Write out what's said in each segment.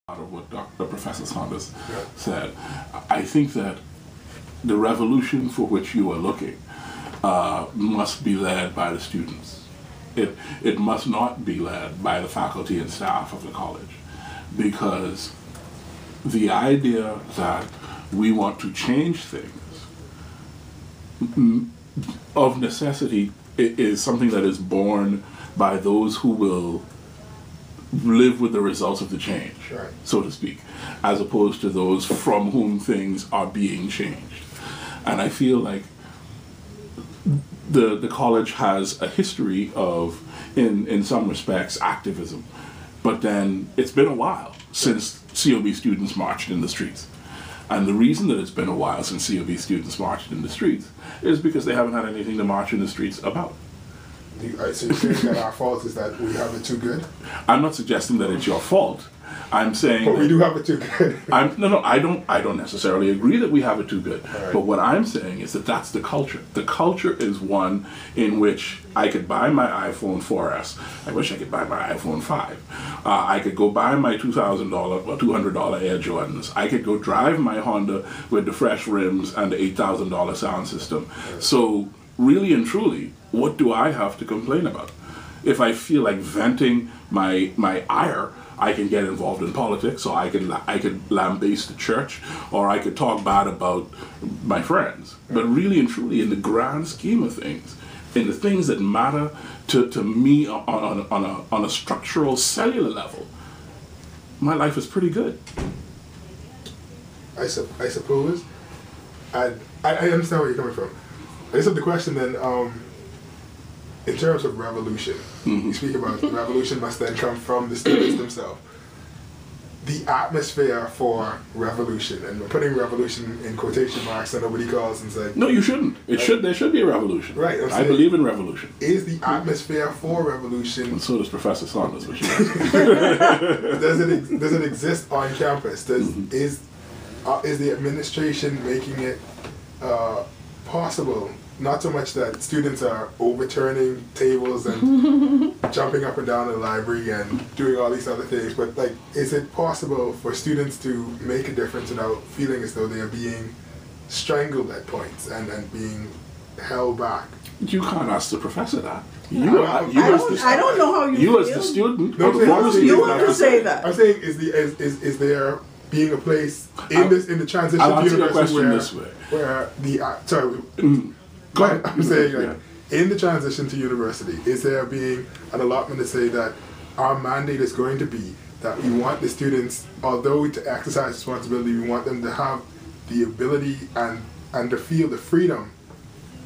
Out of what Professor Saunders said, I think that the revolution for which you are looking must be led by the students. It must not be led by the faculty and staff of the college, because the idea that we want to change things of necessity is something that is born by those who will live with the results of the change, right, so to speak, as opposed to those from whom things are being changed. And I feel like the college has a history of, in some respects, activism. But then it's been a while since COB students marched in the streets. And the reason that it's been a while since COB students marched in the streets is because they haven't had anything to march in the streets about. So you're saying that our fault is that we have it too good? I'm not suggesting that it's your fault. I'm saying but we do have it too good. I don't necessarily agree that we have it too good. Right. But what I'm saying is that that's the culture. The culture is one in which I could buy my iPhone 4S. I wish I could buy my iPhone 5. I could go buy my $2,000 or $200 Air Jordans. I could go drive my Honda with the fresh rims and the $8,000 sound system. Right. So really and truly, what do I have to complain about? If I feel like venting my ire, I can get involved in politics, so I could lambaste the church, or I could talk bad about my friends. But really and truly, in the grand scheme of things, in the things that matter to me on a structural, cellular level, my life is pretty good. I suppose. I understand where you're coming from. I guess the question then, in terms of revolution, you speak about revolution must then come from the students themselves. The atmosphere for revolution, and we're putting revolution in quotation marks so nobody calls and says, no, you shouldn't. There should be a revolution. Right. I believe in revolution. Is the atmosphere for revolution... And so does Professor Saunders, which does it exist on campus? Is the administration making it possible? Not so much that students are overturning tables and jumping up and down in the library and doing all these other things, but like, is it possible for students to make a difference without feeling as though they are being strangled at points and being held back? You can't ask the professor that. I don't know how you feel. You as the student, you have to say that. I'm saying, is there being a place in the transition I'll to university where the Go ahead. I'm saying, in the transition to university, is there being an allotment to say that our mandate is going to be that we want the students, although to exercise responsibility, we want them to have the ability and to feel the freedom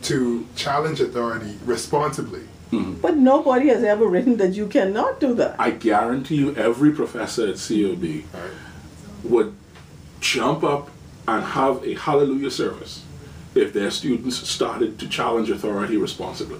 to challenge authority responsibly? But nobody has ever written that you cannot do that. I guarantee you every professor at COB would jump up and have a hallelujah service if their students started to challenge authority responsibly.